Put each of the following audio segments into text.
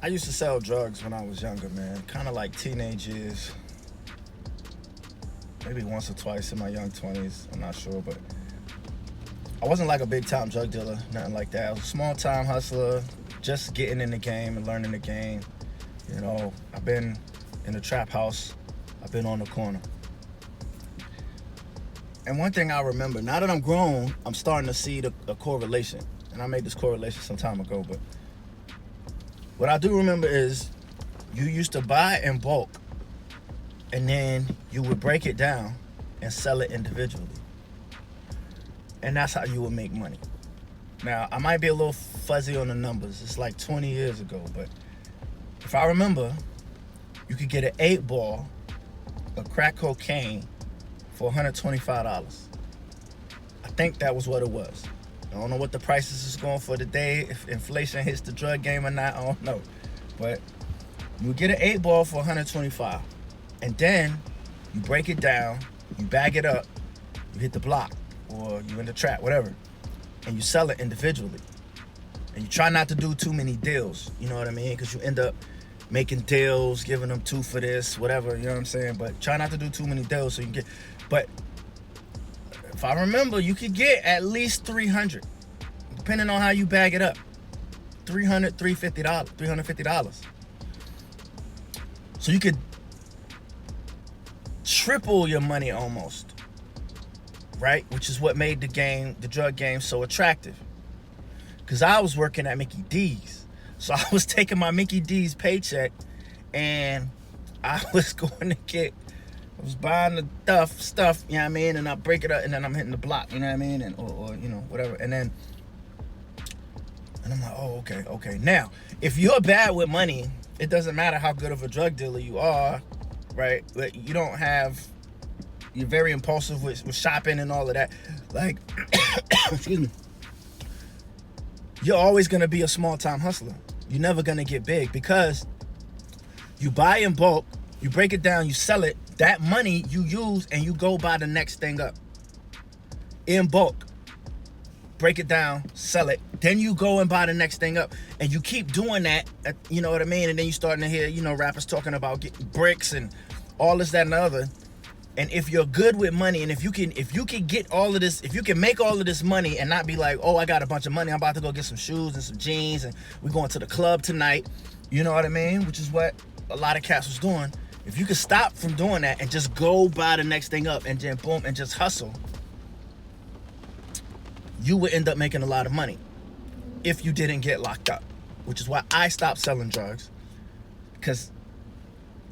I used to sell drugs when I was younger, man. Kind of like teenage years. Maybe once or twice in my young 20s. I'm not sure, but I wasn't like a big time drug dealer, nothing like that. I was a small time hustler, just getting in the game and learning the game. You know, I've been in the trap house. I've been on the corner. And one thing I remember, now that I'm grown, I'm starting to see a correlation. And I made this correlation some time ago, but what I do remember is you used to buy in bulk and then you would break it down and sell it individually. And that's how you would make money. Now, I might be a little fuzzy on the numbers. It's like 20 years ago, but if I remember, you could get an 8-ball of crack cocaine for $125. I think that was what it was. I don't know what the prices is going for today, if inflation hits the drug game or not, I don't know. But you get an 8-ball for $125. And then you break it down, you bag it up, you hit the block, or you in the trap, whatever, and you sell it individually. And you try not to do too many deals, you know what I mean? Because you end up making deals, giving them 2 for this, whatever, you know what I'm saying? But try not to do too many deals so you can get, but if I remember, you could get at least 300, depending on how you bag it up. $300, $350. So you could triple your money almost, right? Which is what made the drug game so attractive. Because I was working at Mickey D's. So I was taking my Mickey D's paycheck and I was I was buying the stuff, you know what I mean? And I break it up and then I'm hitting the block, you know what I mean? And or you know, whatever. And I'm like, oh, okay. Now, if you're bad with money, it doesn't matter how good of a drug dealer you are, right? But you're very impulsive with shopping and all of that. Like, excuse me. You're always gonna be a small time hustler. You're never gonna get big because you buy in bulk, you break it down, you sell it. That money you use and you go buy the next thing up in bulk. Break it down, sell it. Then you go and buy the next thing up. And you keep doing that, you know what I mean? And then you're starting to hear, you know, rappers talking about getting bricks and all this, that, and the other. And if you're good with money, and if you can get all of this, if you can make all of this money and not be like, oh, I got a bunch of money, I'm about to go get some shoes and some jeans and we're going to the club tonight, you know what I mean? Which is what a lot of cats was doing. If you could stop from doing that and just go buy the next thing up and then boom and just hustle, you would end up making a lot of money if you didn't get locked up. Which is why I stopped selling drugs, because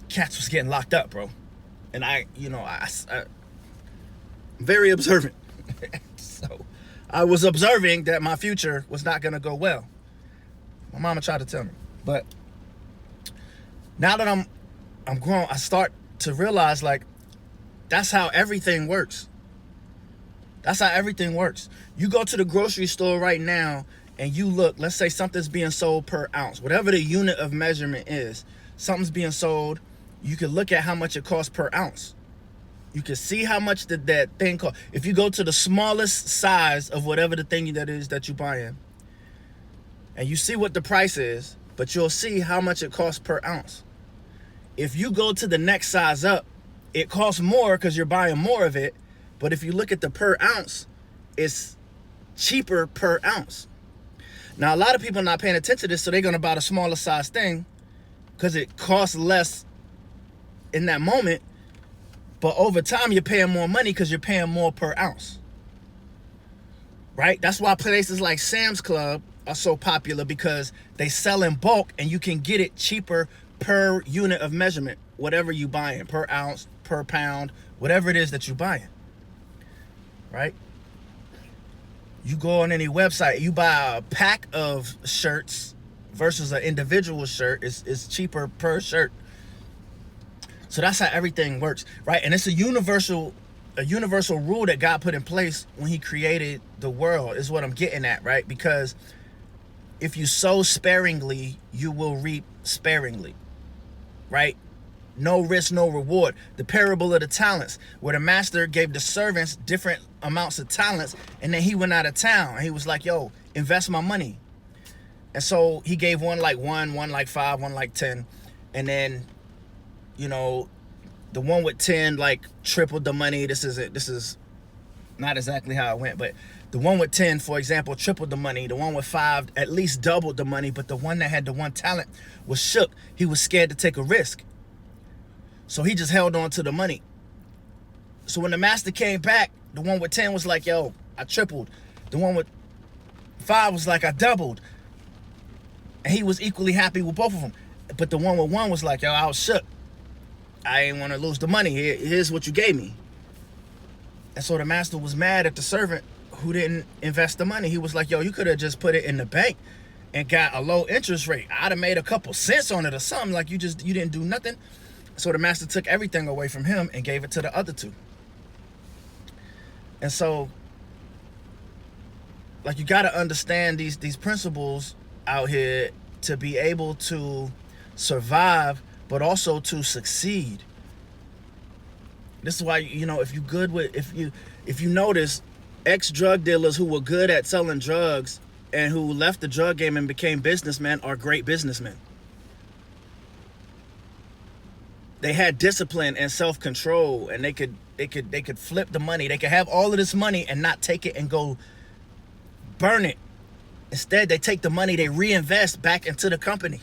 cats was getting locked up, bro. And I'm very observant. So I was observing that my future was not gonna go well. My mama tried to tell me. But now that I'm grown, I start to realize, like, that's how everything works. That's how everything works. You go to the grocery store right now and you look, let's say something's being sold per ounce. Whatever the unit of measurement is, something's being sold, you can look at how much it costs per ounce. You can see how much that thing costs. If you go to the smallest size of whatever the thing that is that you buy in, and you see what the price is, but you'll see how much it costs per ounce. If you go to the next size up, it costs more because you're buying more of it. But if you look at the per ounce, it's cheaper per ounce. Now, a lot of people are not paying attention to this, so they're going to buy the smaller size thing because it costs less in that moment. But over time, you're paying more money because you're paying more per ounce. Right? That's why places like Sam's Club are so popular, because they sell in bulk and you can get it cheaper per unit of measurement, whatever you buying, per ounce, per pound, whatever it is that you buying. Right? You go on any website, you buy a pack of shirts versus an individual shirt, is cheaper per shirt. So that's how everything works, right? And it's a universal rule that God put in place when he created the world, is what I'm getting at, right? Because if you sow sparingly, you will reap sparingly, right? No risk, no reward. The parable of the talents, where the master gave the servants different amounts of talents, and then he went out of town and he was like, yo, invest my money. And so he gave one like 1 like 5, one like 10. And then, you know, the one with 10 like tripled the money. This is not exactly how it went, but the one with 10, for example, tripled the money. The one with 5 at least doubled the money, but the one that had the one talent was shook. He was scared to take a risk. So he just held on to the money. So when the master came back, the one with 10 was like, yo, I tripled. The one with 5 was like, I doubled. And he was equally happy with both of them. But the one with 1 was like, yo, I was shook. I ain't want to lose the money. Here's what you gave me. And so the master was mad at the servant who didn't invest the money. He was like, yo, you could have just put it in the bank and got a low interest rate. I'd have made a couple cents on it or something. Like you didn't do nothing. So the master took everything away from him and gave it to the other two. And so, like, you got to understand these principles out here to be able to survive, but also to succeed. This is why, you know, if you notice, ex-drug dealers who were good at selling drugs and who left the drug game and became businessmen are great businessmen. They had discipline and self-control, and they could flip the money. They could have all of this money and not take it and go burn it. Instead, they take the money, they reinvest back into the company.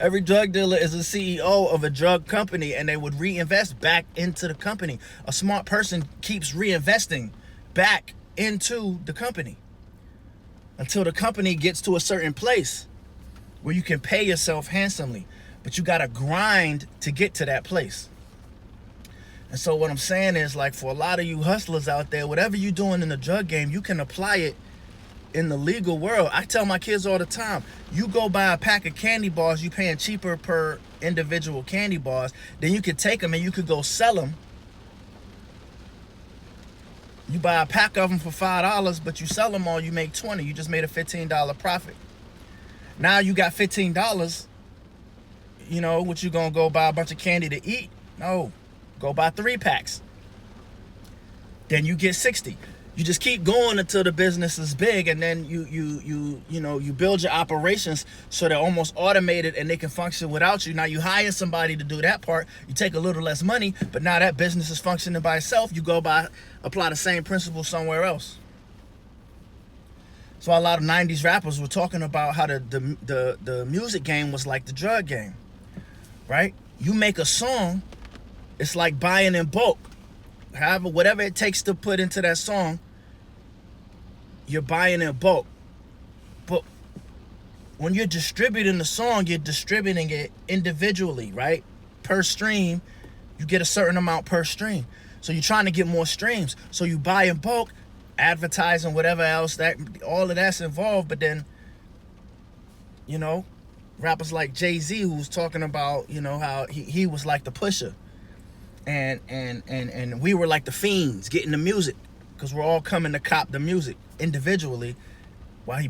Every drug dealer is a CEO of a drug company, and they would reinvest back into the company. A smart person keeps reinvesting back into the company until the company gets to a certain place where you can pay yourself handsomely. But you got to grind to get to that place. And so what I'm saying is, like, for a lot of you hustlers out there, whatever you're doing in the drug game, you can apply it in the legal world. I tell my kids all the time, you go buy a pack of candy bars, you paying cheaper per individual candy bars, then you could take them and you could go sell them. You buy a pack of them for $5, but you sell them all, you make $20. You just made a $15 profit. Now you got $15. You know, what, you gonna go buy a bunch of candy to eat? No. Go buy 3 packs. Then you get 60. You just keep going until the business is big, and then you build your operations so they're almost automated and they can function without you. Now you hire somebody to do that part. You take a little less money, but now that business is functioning by itself. You go apply the same principle somewhere else. So a lot of 90s rappers were talking about how the music game was like the drug game, right? You make a song, it's like buying in bulk. However, whatever it takes to put into that song, you're buying in bulk. But when you're distributing the song, you're distributing it individually, right? Per stream, you get a certain amount per stream. So you're trying to get more streams. So you buy in bulk, advertising, whatever else, that all of that's involved. But then, you know, rappers like Jay-Z, who's talking about, you know, how he was like the pusher. And we were like the fiends getting the music, because we're all coming to cop the music individually while he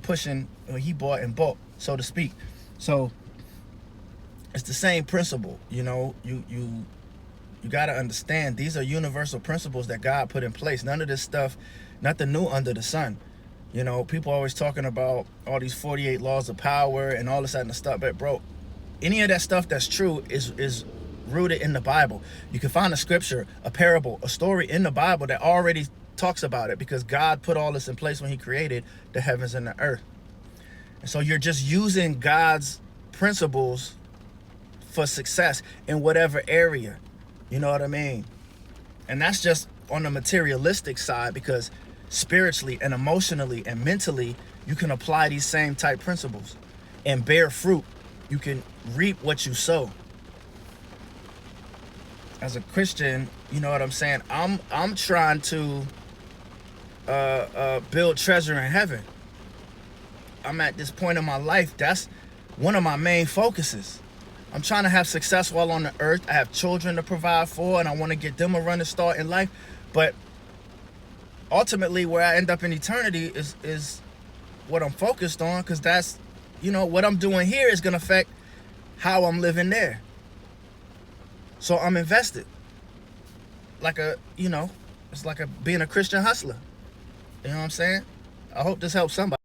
bought in bulk, so to speak. So it's the same principle. You know, you got to understand, these are universal principles that God put in place. None of this stuff, nothing new under the sun. You know, people always talking about all these 48 laws of power and all this other stuff, but bro, any of that stuff that's true is rooted in the Bible. You can find a scripture, a parable, a story in the Bible that already talks about it, because God put all this in place when he created the heavens and the earth. And so you're just using God's principles for success in whatever area. You know what I mean? And that's just on the materialistic side, because spiritually and emotionally and mentally, you can apply these same type principles and bear fruit. You can reap what you sow. As a Christian, you know what I'm saying? I'm trying to build treasure in heaven. I'm at this point in my life, that's one of my main focuses. I'm trying to have success while on the earth. I have children to provide for, and I want to get them a running start in life. But ultimately, where I end up in eternity is what I'm focused on, because that's, you know, what I'm doing here is going to affect how I'm living there. So I'm invested. Like it's like being a Christian hustler. You know what I'm saying? I hope this helps somebody.